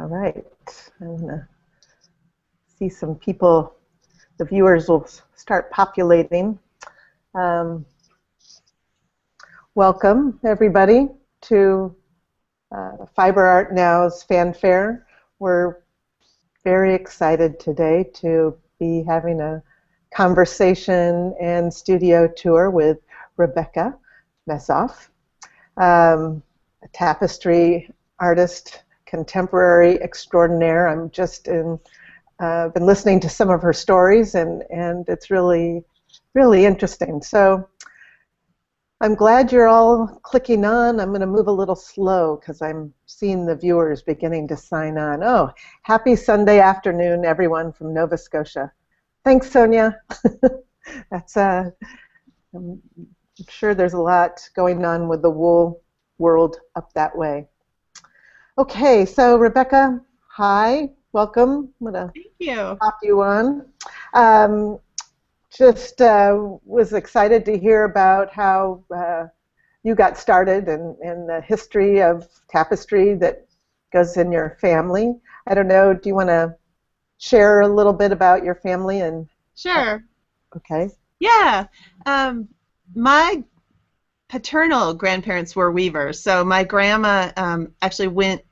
All right, I'm going to see some people, the viewers will start populating. Welcome, everybody, to Fiber Art Now's FANfare. We're very excited today to be having a conversation and studio tour with Rebecca Mezoff, a tapestry artist, contemporary extraordinaire. I'm just been listening to some of her stories, and it's really, really interesting. So I'm glad you're all clicking on. I'm going to move a little slow because I'm seeing the viewers beginning to sign on. Oh, happy Sunday afternoon, everyone from Nova Scotia. Thanks, Sonia. That's I'm sure there's a lot going on with the wool world up that way. Okay, so Rebecca, hi, welcome. I'm going to pop you on. Was excited to hear about how you got started and the history of tapestry that goes in your family. I don't know, do you want to share a little bit about your family? And Sure. Okay. Yeah. My paternal grandparents were weavers, so my grandma actually went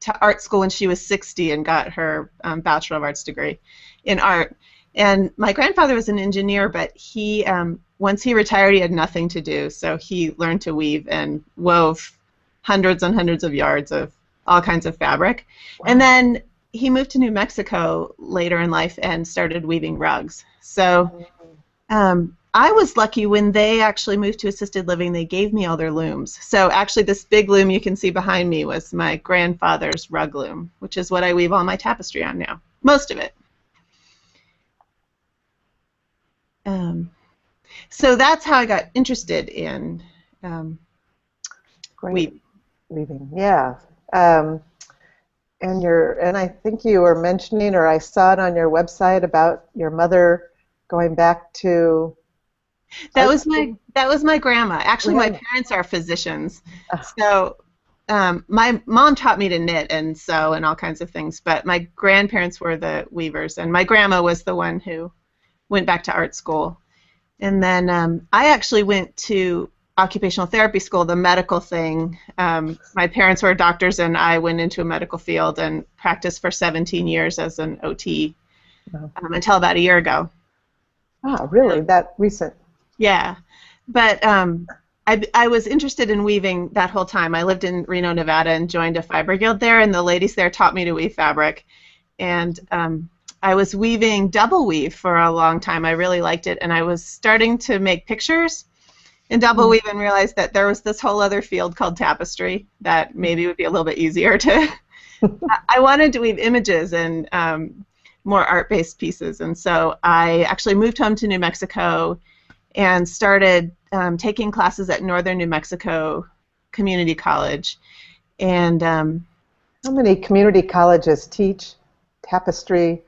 to art school when she was 60 and got her Bachelor of Arts degree in art. And my grandfather was an engineer, but he, once he retired, he had nothing to do, so he learned to weave and wove hundreds and hundreds of yards of all kinds of fabric. Wow. And then he moved to New Mexico later in life and started weaving rugs. So I was lucky when they actually moved to assisted living, they gave me all their looms. So actually this big loom you can see behind me was my grandfather's rug loom, which is what I weave all my tapestry on now, most of it. So that's how I got interested in weaving. Yeah. And I think you were mentioning, or I saw it on your website, about your mother going back to. That was my grandma. Actually, my parents are physicians, so my mom taught me to knit and sew and all kinds of things. But my grandparents were the weavers, and my grandma was the one who went back to art school. And then I actually went to occupational therapy school, the medical thing. My parents were doctors, and I went into a medical field and practiced for 17 years as an OT until about a year ago. Ah, really? That recent? Yeah. But I was interested in weaving that whole time. I lived in Reno, Nevada, and joined a fiber guild there, and the ladies there taught me to weave fabric. And I was weaving double weave for a long time. I really liked it, and I was starting to make pictures in double weave and realized that there was this whole other field called tapestry that maybe would be a little bit easier to. I wanted to weave images and more art-based pieces, and so I actually moved home to New Mexico and started taking classes at Northern New Mexico Community College. And how many community colleges teach tapestry?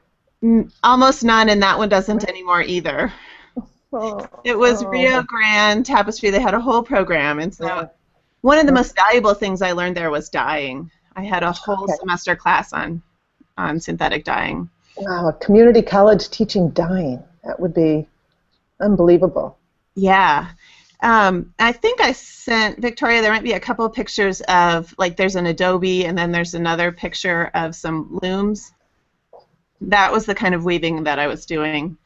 Almost none, and that one doesn't anymore either. It was Rio Grande Tapestry. They had a whole program, and so one of the most valuable things I learned there was dyeing. I had a whole semester class on synthetic dyeing. Wow, a community college teaching dyeing. That would be unbelievable. Yeah. I think I sent Victoria, there might be a couple of pictures of, like, there's an Adobe, and then there's another picture of some looms. That was the kind of weaving that I was doing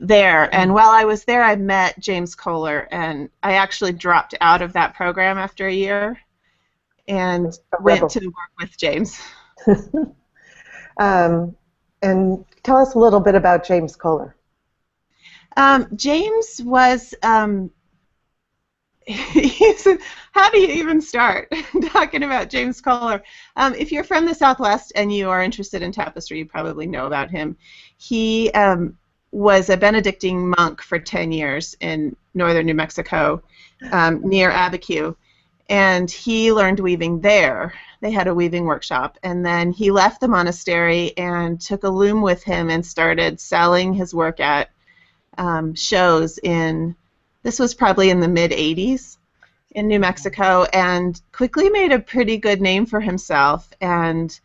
there. And while I was there, I met James Kohler, and I actually dropped out of that program after a year and went to work with James. And tell us a little bit about James Kohler. James was, how do you even start talking about James Kohler? If you're from the Southwest and you are interested in tapestry, you probably know about him. He was a Benedictine monk for 10 years in northern New Mexico near Abiquiu, and he learned weaving there. They had a weaving workshop, and then he left the monastery and took a loom with him and started selling his work at shows in, this was probably in the mid-'80s in New Mexico, and quickly made a pretty good name for himself. And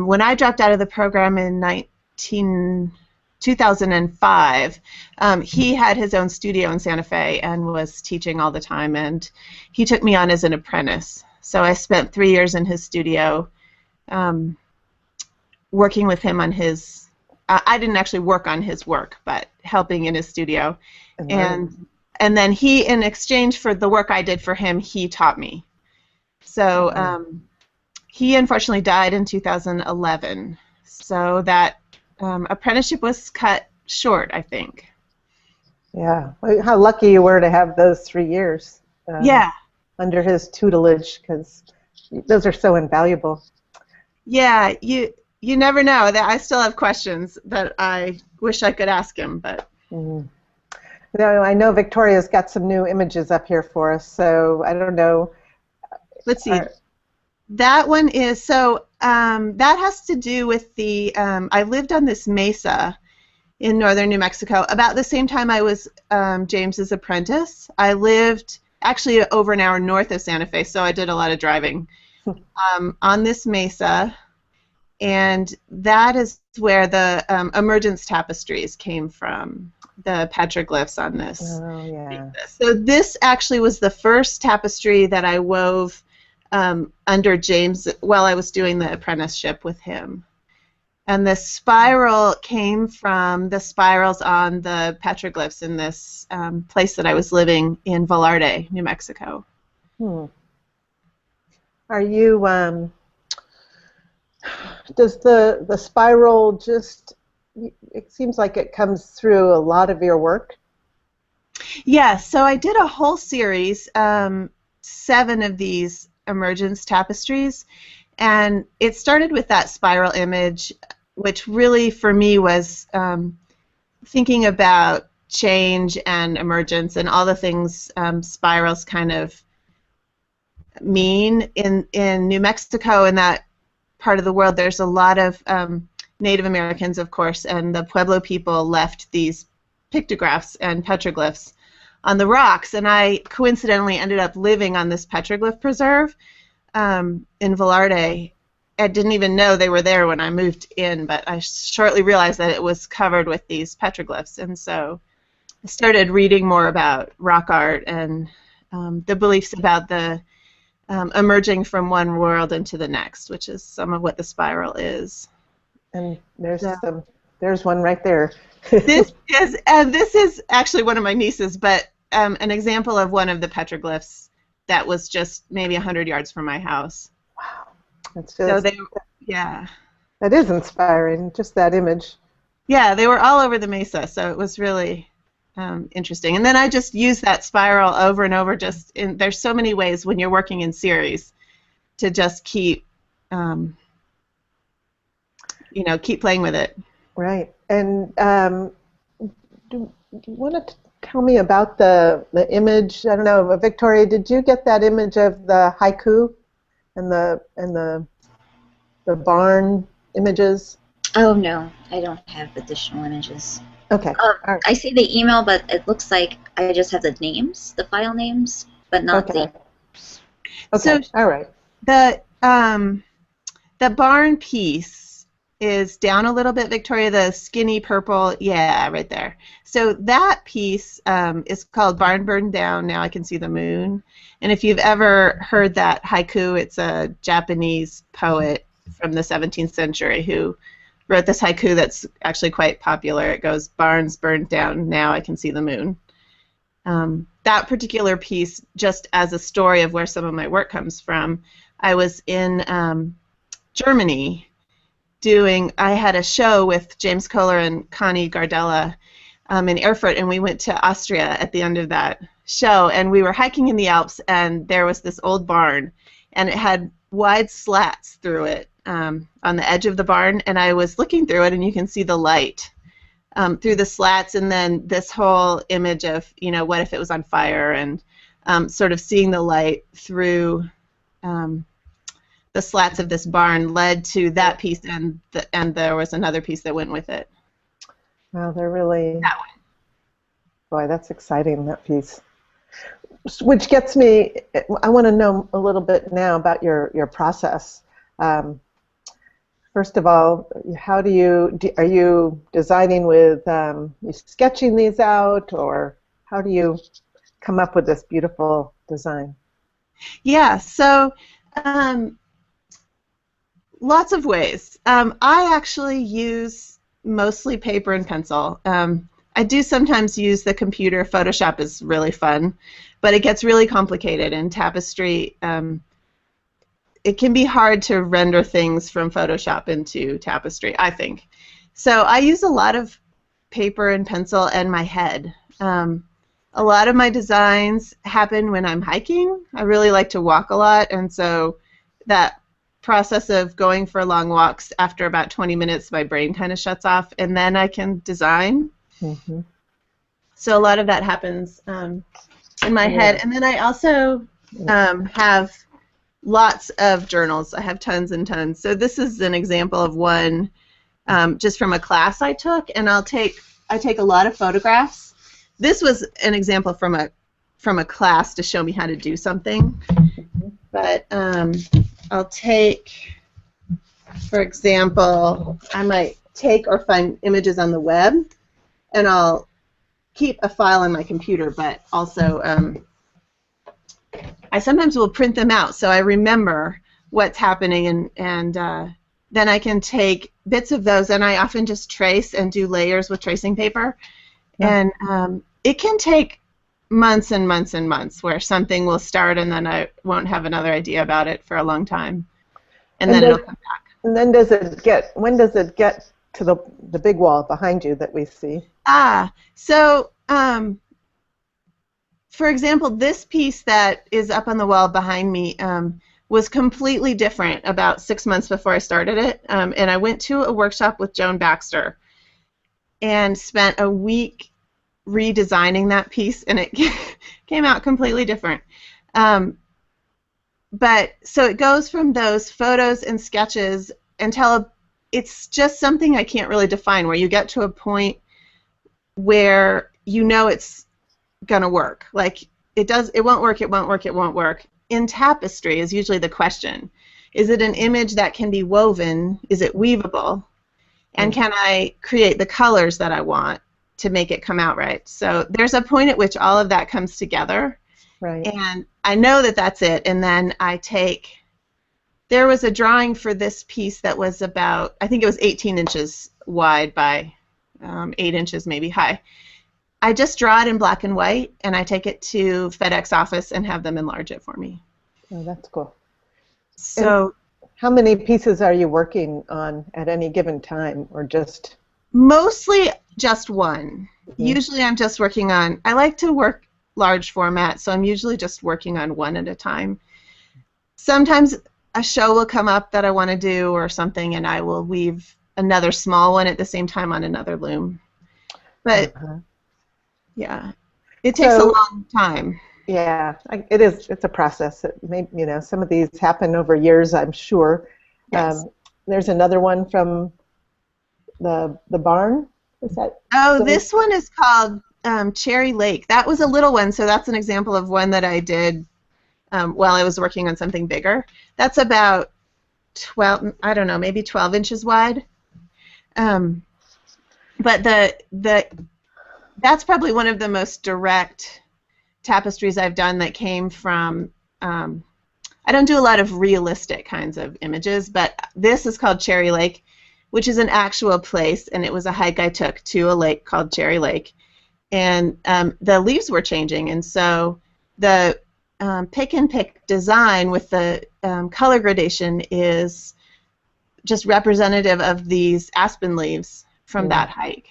when I dropped out of the program in 2005, he had his own studio in Santa Fe and was teaching all the time, and he took me on as an apprentice. So I spent 3 years in his studio working with him on his, I didn't actually work on his work, but helping in his studio. And then he, in exchange for the work I did for him, he taught me. So he unfortunately died in 2011. So that apprenticeship was cut short, I think. Yeah. Well, how lucky you were to have those 3 years Yeah. under his tutelage, because those are so invaluable. Yeah, you never know. That I still have questions that I wish I could ask him, but. Now, I know Victoria's got some new images up here for us, so I don't know. Let's see. That one is, so that has to do with the, I lived on this mesa in northern New Mexico about the same time I was James's apprentice. I lived actually over an hour north of Santa Fe, so I did a lot of driving on this mesa, and that is where the Emergence tapestries came from, the petroglyphs on this. Oh, yeah. So this actually was the first tapestry that I wove under James while I was doing the apprenticeship with him. And the spiral came from the spirals on the petroglyphs in this place that I was living in Velarde, New Mexico. Are you, does the spiral just, it seems like it comes through a lot of your work? Yeah, so I did a whole series, 7 of these Emergence tapestries, and it started with that spiral image, which really for me was thinking about change and emergence and all the things spirals kind of mean in New Mexico and that part of the world. There's a lot of Native Americans, of course, and the Pueblo people left these pictographs and petroglyphs on the rocks, and I coincidentally ended up living on this petroglyph preserve in Velarde. I didn't even know they were there when I moved in, but I shortly realized that it was covered with these petroglyphs, and so I started reading more about rock art and the beliefs about the emerging from one world into the next, which is some of what the spiral is. And there's one right there. This is actually one of my nieces, but an example of one of the petroglyphs that was just maybe 100 yards from my house. Wow, that's just, yeah. That is inspiring, just that image. Yeah, they were all over the mesa, so it was really interesting. And then I just used that spiral over and over. There's so many ways when you're working in series to just keep, keep playing with it. Right. And do you want to tell me about the image? I don't know, Victoria, did you get that image of the haiku and the barn images? Oh no, I don't have additional images. Okay. Right. I see the email, but it looks like I just have the names, the file names, but not the. Okay. All right. The barn piece is down a little bit, Victoria. The skinny purple, yeah, right there. So that piece is called "Barn Burned Down. Now I Can See the Moon." And if you've ever heard that haiku, it's a Japanese poet from the 17th century who wrote this haiku that's actually quite popular. It goes, "Barns burned down, now I can see the moon." That particular piece, just as a story of where some of my work comes from, I was in Germany I had a show with James Kohler and Connie Gardella in Erfurt, and we went to Austria at the end of that show, and we were hiking in the Alps, and there was this old barn, and it had wide slats through it on the edge of the barn, and I was looking through it, and you can see the light through the slats, and then this whole image of, what if it was on fire, and sort of seeing the light through the slats of this barn led to that piece, and there was another piece that went with it. Wow, they're really... That one. Boy, that's exciting, that piece. Which gets me, I want to know a little bit now about your process. For first of all, how do you, are you designing with, you sketching these out, or how do you come up with this beautiful design? Yeah, so lots of ways. I actually use mostly paper and pencil. I do sometimes use the computer. Photoshop is really fun, but it gets really complicated in Tapestry. It can be hard to render things from Photoshop into Tapestry, I think. So I use a lot of paper and pencil and my head. A lot of my designs happen when I'm hiking. I really like to walk a lot, and so that process of going for long walks, after about 20 minutes, my brain kind of shuts off, and then I can design. Mm-hmm. So a lot of that happens in my head. And then I also have lots of journals. I have tons and tons. So this is an example of one just from a class I took, and I take a lot of photographs. This was an example from a class to show me how to do something. But I'll take, for example, I might take or find images on the web, and I'll keep a file on my computer, but also I sometimes will print them out so I remember what's happening, and then I can take bits of those, and I often just trace and do layers with tracing paper. Yeah. And it can take months and months and months where something will start and then I won't have another idea about it for a long time, and then it'll come back. And then when does it get to the big wall behind you that we see? So for example, this piece that is up on the wall behind me was completely different about 6 months before I started it, and I went to a workshop with Joan Baxter and spent a week redesigning that piece, and it came out completely different. But so it goes from those photos and sketches until it's just something I can't really define, where you get to a point where you know it's gonna work. Like it won't work, it won't work, it won't work. In Tapestry is usually the question. Is it an image that can be woven? Is it weavable? And can I create the colors that I want to make it come out right? So there's a point at which all of that comes together. Right. And I know that that's it. And then there was a drawing for this piece that was about, I think it was 18 inches wide by 8 inches maybe high. I just draw it in black and white, and I take it to FedEx office and have them enlarge it for me. Oh, that's cool. So, and how many pieces are you working on at any given time, or just? Mostly just one. Mm-hmm. Usually I'm just working on, I like to work large format, so I'm usually just working on one at a time. Sometimes a show will come up that I want to do or something, and I will weave another small one at the same time on another loom. But yeah, it takes a long time. Yeah, it is. It's a process. Some of these happen over years, I'm sure. Yes. There's another one from the barn. Is that? Oh, this one is called Cherry Lake. That was a little one, so that's an example of one that I did while I was working on something bigger. That's about 12, I don't know, maybe 12 inches wide. But that's probably one of the most direct tapestries I've done that came from, I don't do a lot of realistic kinds of images, but this is called Cherry Lake, which is an actual place, and it was a hike I took to a lake called Cherry Lake. And the leaves were changing, and so the pick and pick design with the color gradation is just representative of these aspen leaves from that hike.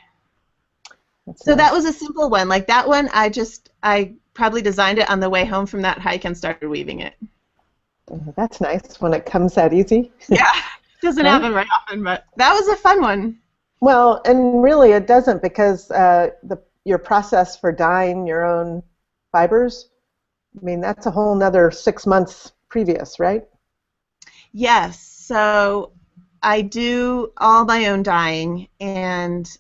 So that was a simple one. Like that one, I probably designed it on the way home from that hike and started weaving it. That's nice when it comes that easy. Yeah, doesn't happen very often, but that was a fun one. Well, and really it doesn't, because your process for dyeing your own fibers, I mean, that's a whole nother 6 months previous, right? Yes. So I do all my own dyeing, and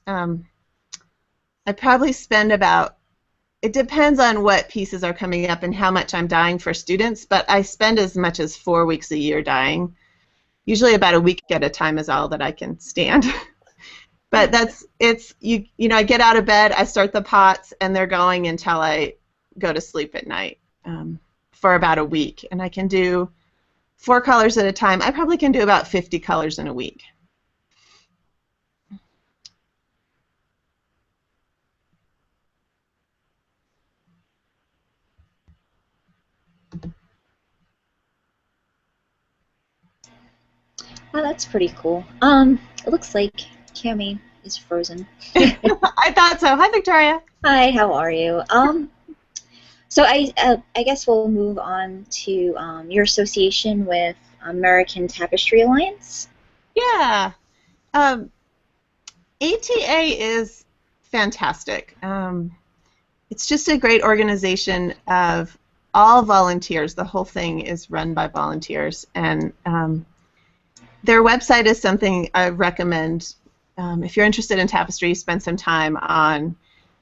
I probably spend about, it depends on what pieces are coming up and how much I'm dyeing for students, but I spend as much as 4 weeks a year dyeing. Usually about a week at a time is all that I can stand. But you know, I get out of bed, I start the pots, and they're going until I go to sleep at night for about a week. And I can do 4 colors at a time. I probably can do about 50 colors in a week. Oh, that's pretty cool. It looks like Cami is frozen. I thought so. Hi, Victoria. Hi, how are you? So I guess we'll move on to your association with American Tapestry Alliance. Yeah. ATA is fantastic. It's just a great organization of all volunteers. The whole thing is run by volunteers, and their website is something I recommend. If you're interested in tapestry, spend some time on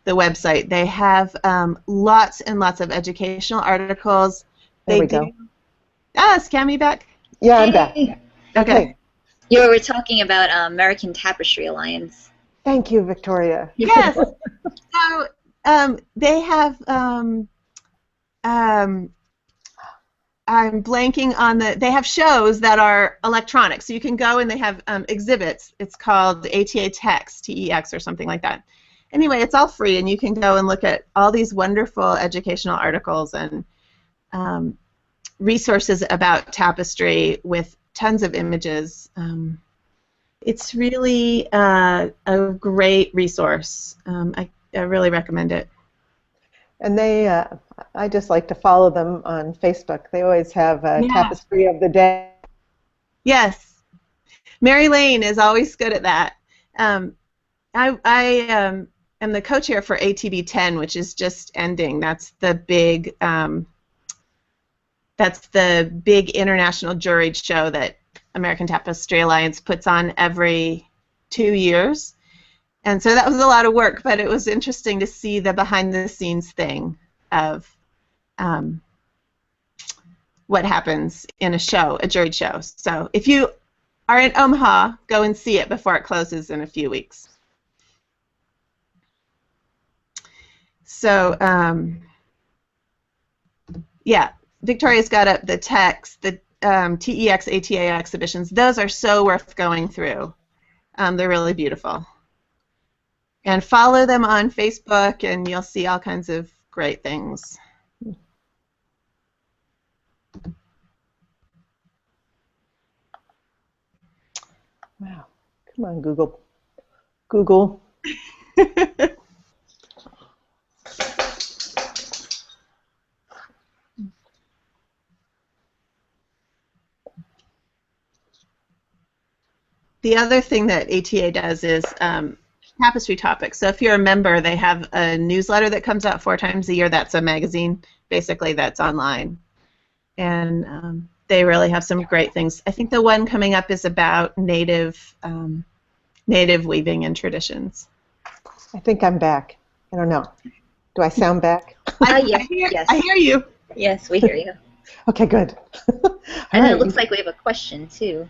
the website. They have lots and lots of educational articles. There we go. Ah, is Cami back? Yeah, I'm back. Okay. You were talking about American Tapestry Alliance. Thank you, Victoria. Yes. So they have. I'm blanking on they have shows that are electronic, so you can go and they have exhibits. It's called ATA Tex, TEX, or something like that. Anyway, it's all free, and you can go and look at all these wonderful educational articles and resources about tapestry with tons of images. It's really a great resource. I really recommend it. And I just like to follow them on Facebook. They always have a tapestry of the day. Yes. Mary Lane is always good at that. I am the co-chair for ATB 10, which is just ending. That's the big international juried show that American Tapestry Alliance puts on every 2 years. And so that was a lot of work, but it was interesting to see the behind-the-scenes thing of what happens in a show, a juried show. So if you are in Omaha, go and see it before it closes in a few weeks. So, yeah, Victoria's got up the text, the TEX, ATA exhibitions. Those are so worth going through. They're really beautiful. And follow them on Facebook, and you'll see all kinds of great things. Wow. Come on, Google. Google. The other thing that ATA does is Tapestry Topics. So if you're a member, they have a newsletter that comes out 4 times a year. That's a magazine, basically, that's online. And they really have some great things. I think the one coming up is about native weaving and traditions. I think I'm back. I don't know. Do I sound back? Yes. I hear you. Yes, we hear you. Okay, good. And it looks like we have a question, too.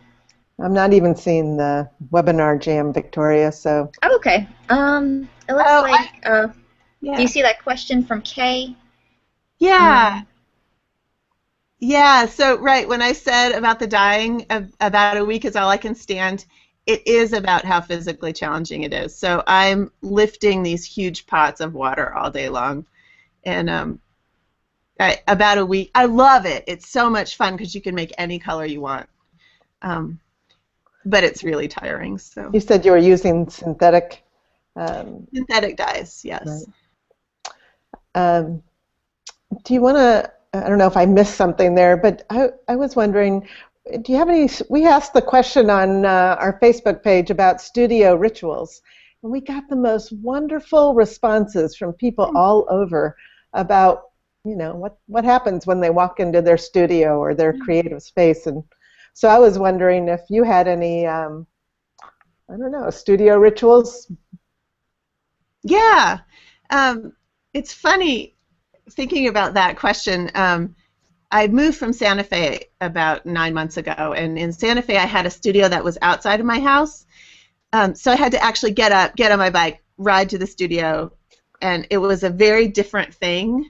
I'm not even seeing the webinar jam, Victoria, so. Oh, okay. It looks like, do you see that question from Kay? Yeah. Yeah, so, right, when I said about the dyeing, about a week is all I can stand, it is about how physically challenging it is. So I'm lifting these huge pots of water all day long. And about a week, I love it. It's so much fun because you can make any color you want. But it's really tiring. So you said you were using synthetic. Synthetic dyes, yes. Right. Do you want to? I don't know if I missed something there, but I was wondering, do you have any? We asked the question on our Facebook page about studio rituals, and we got the most wonderful responses from people all over about, you know, what happens when they walk into their studio or their creative space. And so I was wondering if you had any, I don't know, studio rituals? Yeah. It's funny thinking about that question. I moved from Santa Fe about 9 months ago, and in Santa Fe I had a studio that was outside of my house, so I had to actually get up, get on my bike, ride to the studio, and it was a very different thing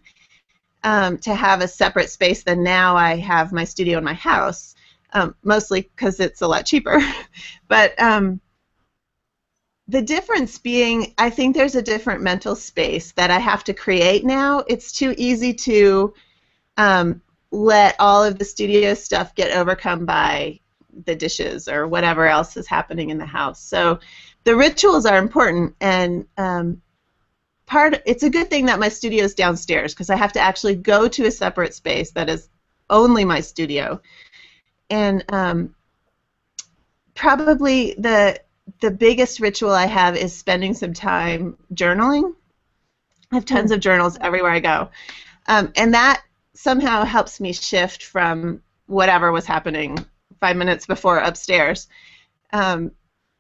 to have a separate space than now I have my studio in my house, mostly because it's a lot cheaper. But the difference being, I think there's a different mental space that I have to create now. It's too easy to let all of the studio stuff get overcome by the dishes or whatever else is happening in the house. So the rituals are important, and it's a good thing that my studio is downstairs, because I have to actually go to a separate space that is only my studio. And probably the biggest ritual I have is spending some time journaling. I have tons of journals everywhere I go, and that somehow helps me shift from whatever was happening 5 minutes before upstairs to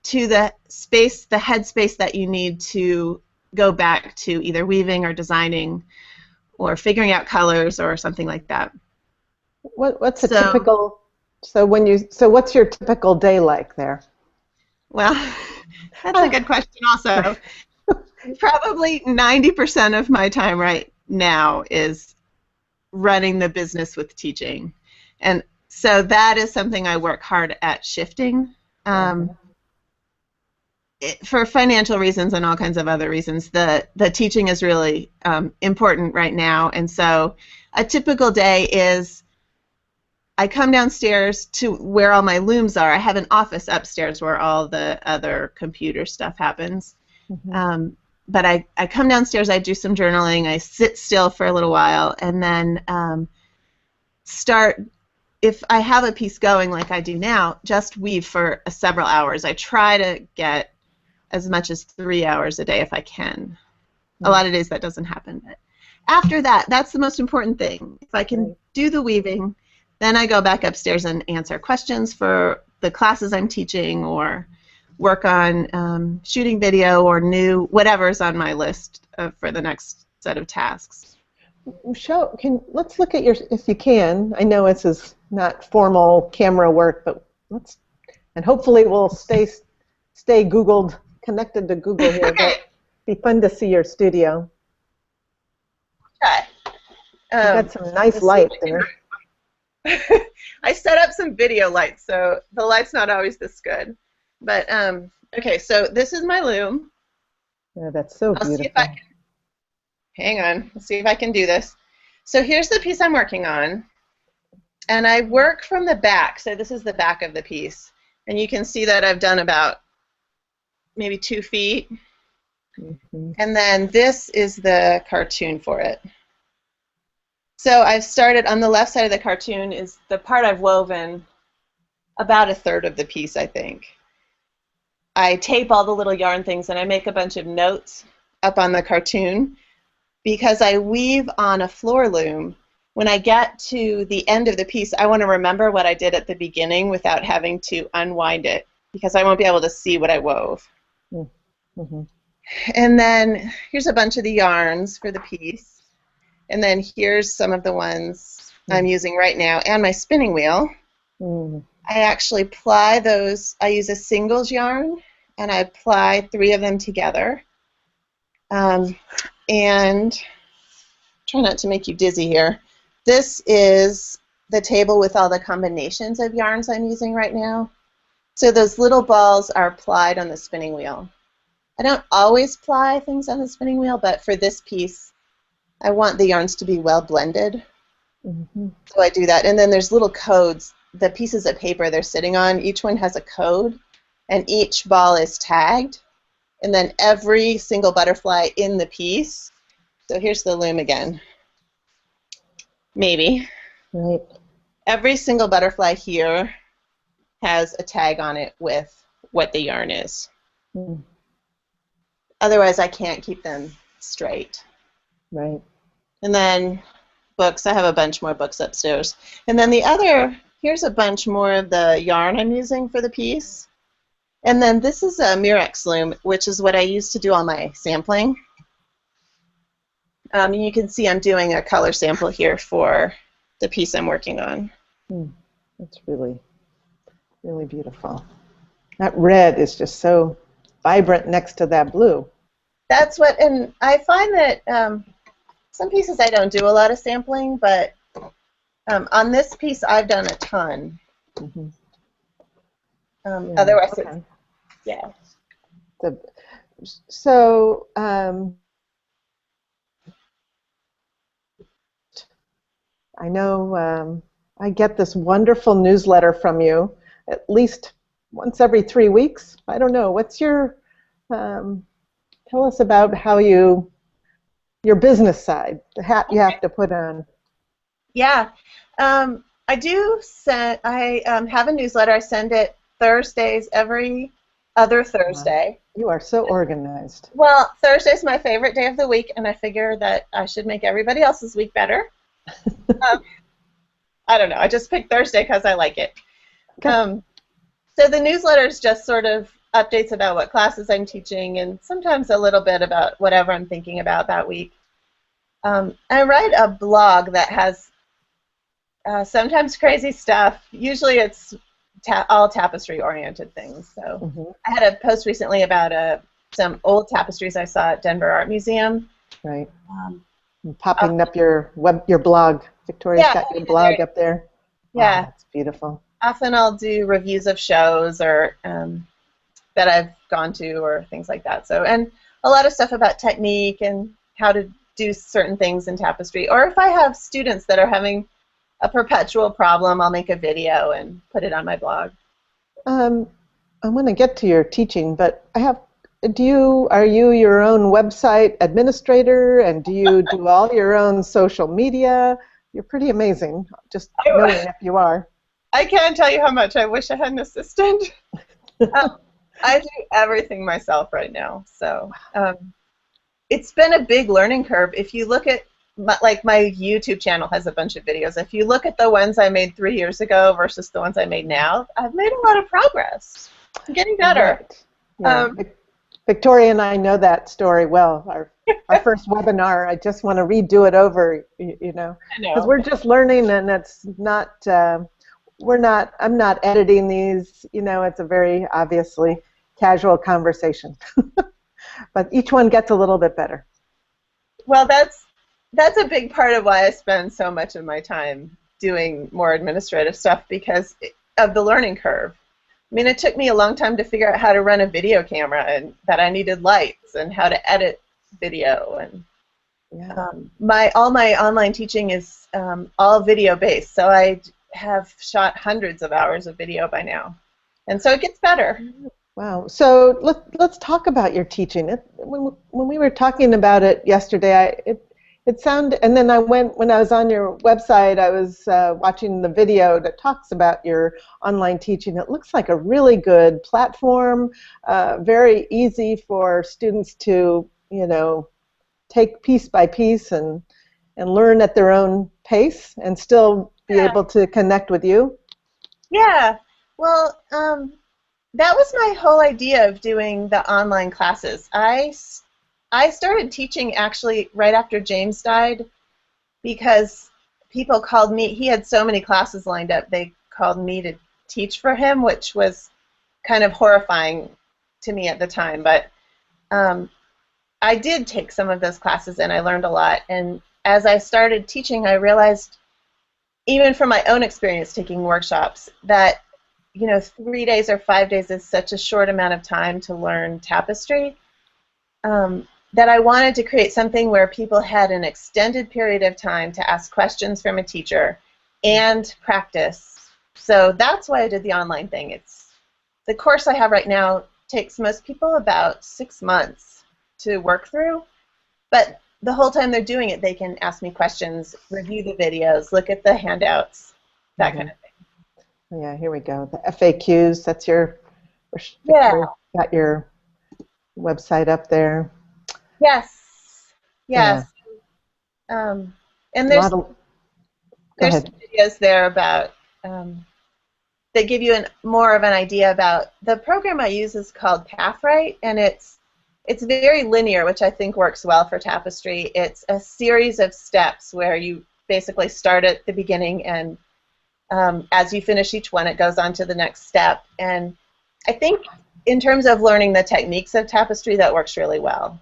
the space, the headspace that you need to go back to either weaving or designing or figuring out colors or something like that. What's a typical? So what's your typical day like there? Well, that's a good question also. Probably 90% of my time right now is running the business with teaching. And so that is something I work hard at shifting. For financial reasons and all kinds of other reasons, the teaching is really important right now. And so a typical day is I come downstairs to where all my looms are. I have an office upstairs where all the other computer stuff happens. But I come downstairs, I do some journaling, I sit still for a little while, and then start, if I have a piece going like I do now, just weave for several hours. I try to get as much as 3 hours a day if I can. A lot of days that doesn't happen. But after that, that's the most important thing. If I can do the weaving, then I go back upstairs and answer questions for the classes I'm teaching, or work on shooting video or new whatever's on my list for the next set of tasks. Let's look at your, if you can. I know this is not formal camera work, but and hopefully we'll stay Googled, connected to Google here. But it'd be fun to see your studio. Okay. You've got some nice light there. I set up some video lights, so the light's not always this good. But, okay, so this is my loom. Yeah, that's so beautiful. See if I can, hang on, let's see if I can do this. So here's the piece I'm working on. And I work from the back, so this is the back of the piece. And you can see that I've done about maybe 2 feet. And then this is the cartoon for it. So I've started, on the left side of the cartoon is the part I've woven about 1/3 of the piece, I think. I tape all the little yarn things, and I make a bunch of notes up on the cartoon. Because I weave on a floor loom, when I get to the end of the piece, I want to remember what I did at the beginning without having to unwind it, because I won't be able to see what I wove. And then here's a bunch of the yarns for the piece. And then here's some of the ones I'm using right now, and my spinning wheel. I actually ply those. I use a singles yarn, and I ply 3 of them together. And try not to make you dizzy here. This is the table with all the combinations of yarns I'm using right now. So those little balls are plied on the spinning wheel. I don't always ply things on the spinning wheel, but for this piece, I want the yarns to be well blended. So I do that. And then there's little codes. The pieces of paper they're sitting on, each one has a code, and each ball is tagged. And then every single butterfly in the piece, so here's the loom again, maybe. Right. Every single butterfly here has a tag on it with what the yarn is. Otherwise, I can't keep them straight. Right. And then books, I have a bunch more books upstairs. And then the other, here's a bunch more of the yarn I'm using for the piece. And then this is a Murex loom, which is what I use to do all my sampling. You can see I'm doing a color sample here for the piece I'm working on. That's really, really beautiful. That red is just so vibrant next to that blue. That's what, and I find that some pieces I don't do a lot of sampling, but on this piece I've done a ton. Mm-hmm. Otherwise, okay. Yeah. So, I know I get this wonderful newsletter from you at least once every 3 weeks. I don't know. What's your, tell us about how your business side, the hat you have to put on. Yeah. I do send, I have a newsletter. I send it Thursdays every other Thursday. You are so organized. Well, Thursday's my favorite day of the week, and I figure that I should make everybody else's week better. I don't know. I just picked Thursday because I like it. Okay. So the newsletter is just sort of updates about what classes I'm teaching and sometimes a little bit about whatever I'm thinking about that week. I write a blog that has sometimes crazy stuff. Usually it's all tapestry-oriented things. So I had a post recently about some old tapestries I saw at Denver Art Museum. Right. Popping up your blog. Victoria's got your blog up there. Yeah. Wow, that's beautiful. Often I'll do reviews of shows or that I've gone to or things like that. So, and a lot of stuff about technique and how to do certain things in tapestry. Or if I have students that are having a perpetual problem, I'll make a video and put it on my blog. I want to get to your teaching, but are you your own website administrator, and do you do all your own social media? You're pretty amazing, just knowing if you are. I can't tell you how much I wish I had an assistant. I do everything myself right now, so it's been a big learning curve. If you look at my YouTube channel has a bunch of videos. If you look at the ones I made 3 years ago versus the ones I made now, I've made a lot of progress. I'm getting better. Right. Yeah. Victoria and I know that story well. Our first webinar, I just want to redo it over, you know, because we're just learning, and it's not. I'm not editing these. You know, it's a very obviously casual conversation, but each one gets a little bit better. Well, that's a big part of why I spend so much of my time doing more administrative stuff, because of the learning curve. I mean, it took me a long time to figure out how to run a video camera, and that I needed lights, and how to edit video, and all my online teaching is all video based. So I have shot hundreds of hours of video by now, and so it gets better. Wow. So let's talk about your teaching. When we were talking about it yesterday, it sounded, and then when I was on your website, I was watching the video that talks about your online teaching. It looks like a really good platform, very easy for students to, you know, take piece by piece and learn at their own pace and still be able to connect with you. Yeah. Well, that was my whole idea of doing the online classes. I started teaching actually right after James died, because people called me. He had so many classes lined up. They called me to teach for him, which was kind of horrifying to me at the time. But I did take some of those classes, and I learned a lot. And as I started teaching, I realized, even from my own experience taking workshops, that 3 days or 5 days is such a short amount of time to learn tapestry. That I wanted to create something where people had an extended period of time to ask questions from a teacher and practice. So that's why I did the online thing. The course I have right now takes most people about 6 months to work through, but the whole time they're doing it, they can ask me questions, review the videos, look at the handouts, that kind of thing. Yeah, here we go. The FAQs, that's got your website up there. Yes. Yes. Yeah. And there's videos there about that give you more of an idea about the program I use is called Pathright, and it's very linear, which I think works well for tapestry. It's a series of steps where you basically start at the beginning, and as you finish each one, it goes on to the next step. And I think in terms of learning the techniques of tapestry, that works really well,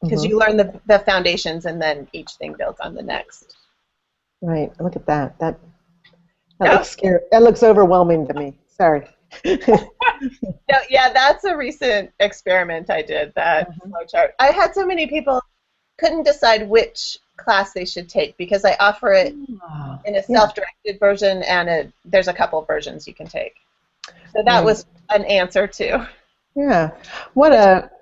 because you learn the foundations, and then each thing builds on the next. Right. Look at that. That looks scary. That looks overwhelming to me. Sorry. No, yeah, that's a recent experiment I did, that flowchart. I had so many people couldn't decide which class they should take, because I offer it in a self-directed version, and there's a couple versions you can take. So that was an answer too. Yeah,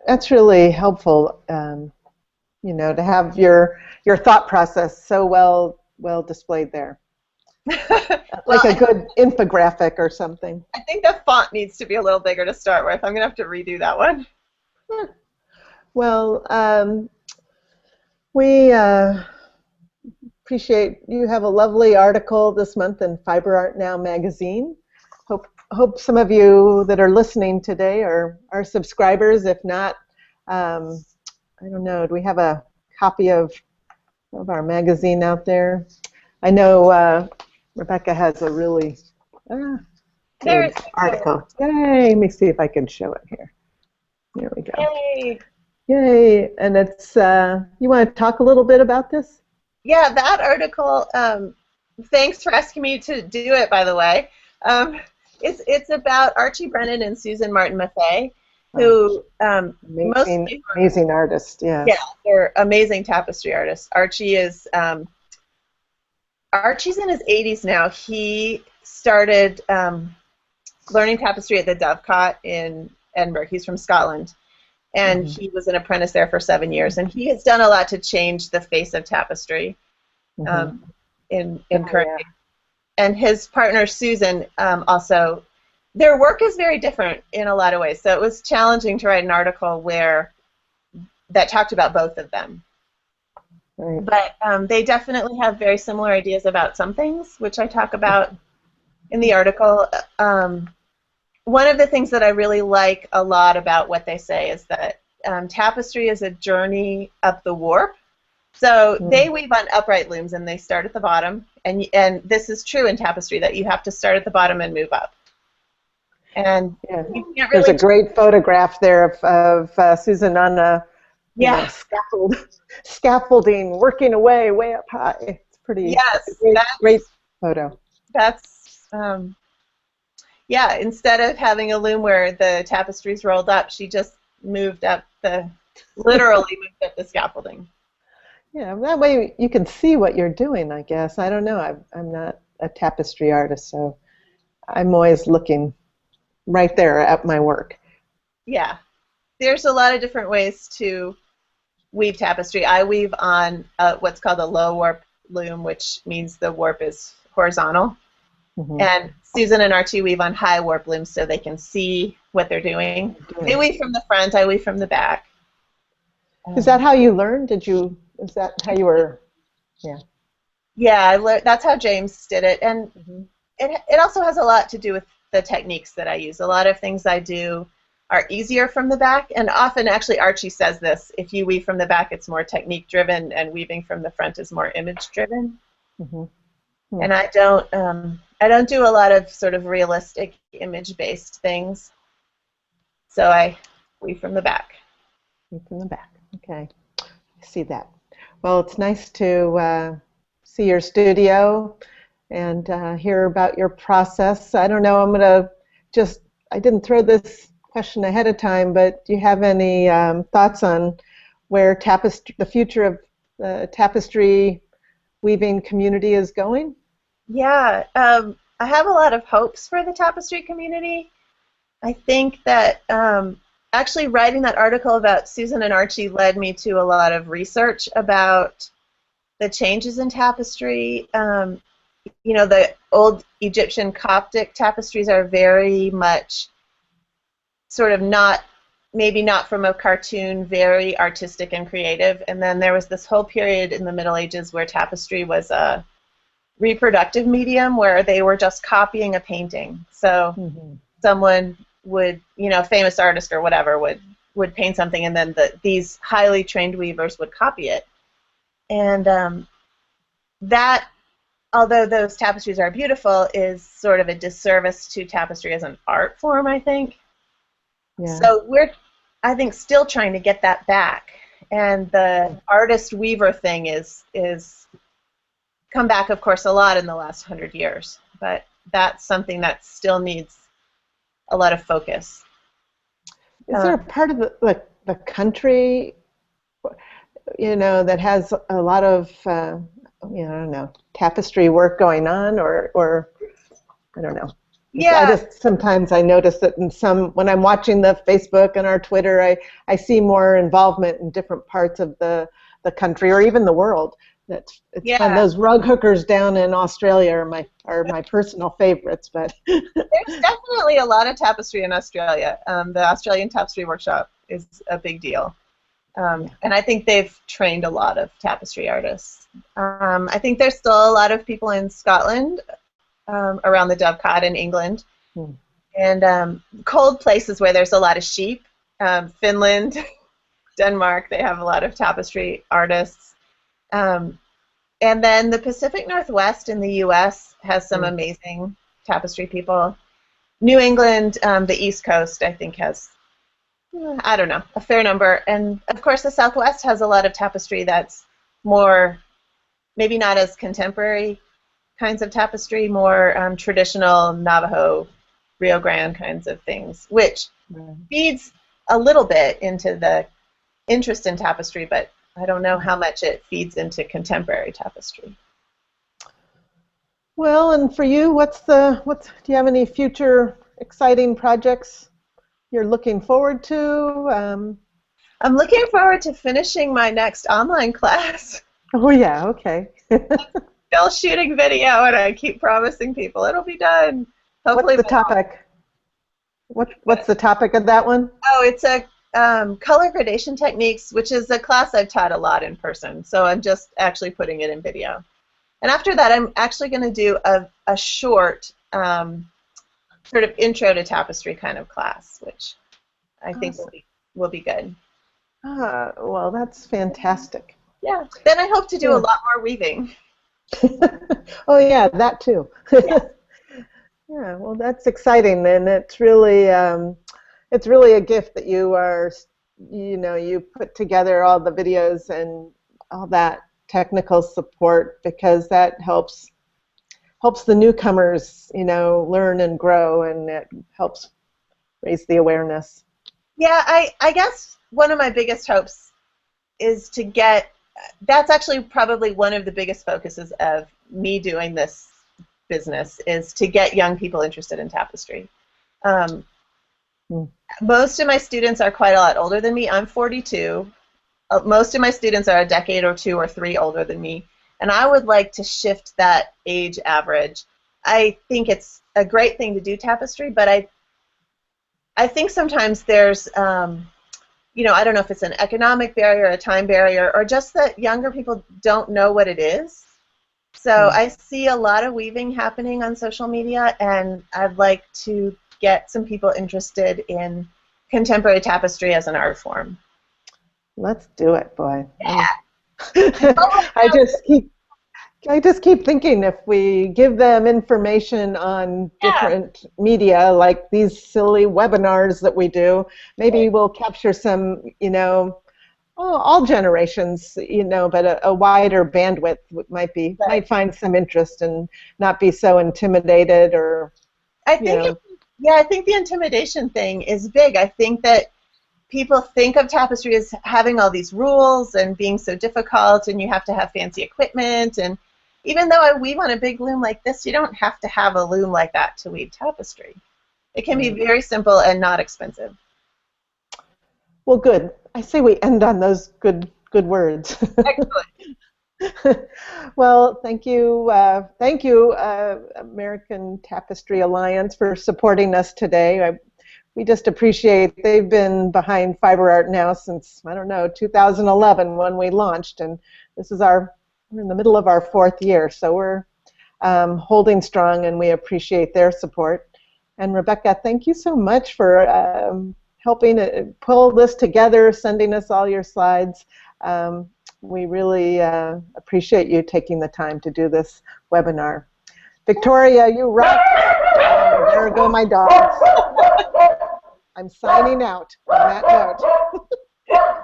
that's really helpful. You know, to have your thought process so well displayed there. Well, like a good infographic or something. I think the font needs to be a little bigger to start with. I'm going to have to redo that one. Well, we appreciate you have a lovely article this month in Fiber Art Now magazine. Hope some of you that are listening today are subscribers. If not, I don't know, do we have a copy of our magazine out there? I know Rebecca has a really good article. Yay! Let me see if I can show it here. There we go. Yay! Yay! And it's, you want to talk a little bit about this? Yeah, that article, thanks for asking me to do it, by the way. It's about Archie Brennan and Susan Martin Maffei, who amazing artists, yeah. Yeah, they're amazing tapestry artists. Archie's in his 80s now. He started learning tapestry at the Dovecot in Edinburgh. He's from Scotland, and he was an apprentice there for 7 years. And he has done a lot to change the face of tapestry in current. Yeah. And his partner Susan also. Their work is very different in a lot of ways. So it was challenging to write an article that talked about both of them. Right. But they definitely have very similar ideas about some things, which I talk about in the article. One of the things that I really like a lot about what they say is that tapestry is a journey up the warp. So they weave on upright looms, and they start at the bottom. And this is true in tapestry, that you have to start at the bottom and move up. And you can't really. There's a great photograph there of Susan on a scaffolding, working away way up high. It's pretty. Yes, great photo. That's instead of having a loom where the tapestry's rolled up, she just moved up literally moved up the scaffolding. Yeah, that way you can see what you're doing, I guess. I don't know. I'm not a tapestry artist, so I'm always looking right there at my work. Yeah. There's a lot of different ways to weave tapestry. I weave on what's called a low warp loom, which means the warp is horizontal. And Susan and Archie weave on high warp looms so they can see what they're doing. They weave from the front, I weave from the back. Is that how you learned? Is that how you were? Yeah. Yeah, that's how James did it. And it also has a lot to do with the techniques that I use. A lot of things I do are easier from the back, and often actually Archie says this, if you weave from the back it's more technique driven, and weaving from the front is more image driven. And I don't do a lot of sort of realistic image based things, so I weave from the back. Weave from the back. Okay, I see that. Well, it's nice to see your studio and hear about your process. I don't know, I'm going to I didn't throw this question ahead of time, but do you have any thoughts on where the future of the tapestry weaving community is going? Yeah, I have a lot of hopes for the tapestry community. I think that actually writing that article about Susan and Archie led me to a lot of research about the changes in tapestry. You know, the old Egyptian Coptic tapestries are very much sort of maybe not from a cartoon, very artistic and creative. And then there was this whole period in the Middle Ages where tapestry was a reproductive medium where they were just copying a painting. So someone would, a famous artist or whatever would paint something, and then these highly trained weavers would copy it. And that, although those tapestries are beautiful, is sort of a disservice to tapestry as an art form, I think. Yeah. So we're, I think, still trying to get that back. And the artist weaver thing is come back, of course, a lot in the last 100 years. But that's something that still needs a lot of focus. Is there a part of the country, that has a lot of, I don't know, tapestry work going on, or I don't know. Yeah. I just sometimes I notice that when I'm watching the Facebook and our Twitter, I see more involvement in different parts of the country or even the world. It's fun. Those rug hookers down in Australia are my personal favorites. But there's definitely a lot of tapestry in Australia. The Australian Tapestry Workshop is a big deal. And I think they've trained a lot of tapestry artists. I think there's still a lot of people in Scotland, around the Dovecot in England, and cold places where there's a lot of sheep. Finland, Denmark, they have a lot of tapestry artists. And then the Pacific Northwest in the U.S. has some amazing tapestry people. New England, the East Coast, I think has, I don't know, a fair number. And, of course, the Southwest has a lot of tapestry that's more, maybe not as contemporary kinds of tapestry, more traditional Navajo, Rio Grande kinds of things, which feeds a little bit into the interest in tapestry, but I don't know how much it feeds into contemporary tapestry. Well, and for you, do you have any future exciting projects you're looking forward to? I'm looking forward to finishing my next online class. Oh yeah, okay. Still shooting video, and I keep promising people it'll be done. Hopefully. What's the topic? What's the topic of that one? Oh, it's a color gradation techniques, which is a class I've taught a lot in person. So I'm just actually putting it in video. And after that, I'm actually going to do a short sort of intro to tapestry kind of class, which I think will be good. Well, that's fantastic. Yeah. Then I hope to do a lot more weaving. Oh yeah, that too. Yeah, well, that's exciting, and it's really a gift that you put together all the videos and all that technical support, because that helps the newcomers, learn and grow, and it helps raise the awareness. Yeah, I guess one of my biggest hopes is to get, that's actually probably one of the biggest focuses of me doing this business, is to get young people interested in tapestry. Most of my students are quite a lot older than me. I'm 42. Most of my students are a decade or 2 or 3 older than me, and I would like to shift that age average. I think it's a great thing to do tapestry, but I think sometimes there's, I don't know if it's an economic barrier, a time barrier, or just that younger people don't know what it is. So I see a lot of weaving happening on social media, and I'd like to get some people interested in contemporary tapestry as an art form. Let's do it, boy. Yeah. I just keep thinking, if we give them information on different media, like these silly webinars that we do, maybe we'll capture some, all generations, but a wider bandwidth might find some interest and not be so intimidated, or I think I think the intimidation thing is big. I think that people think of tapestry as having all these rules and being so difficult, and you have to have fancy equipment, and even though I weave on a big loom like this, you don't have to have a loom like that to weave tapestry. It can be very simple and not expensive. Well, good. I say we end on those good words. Excellent. Well, thank you, American Tapestry Alliance, for supporting us today. We just appreciate, they've been behind Fiber Art now since, 2011 when we launched, and this is we're in the middle of our 4th year, so we're holding strong, and we appreciate their support. And Rebecca, thank you so much for helping pull this together, sending us all your slides. we really appreciate you taking the time to do this webinar. Victoria, you rock. Oh, there go my dogs. I'm signing out on that note.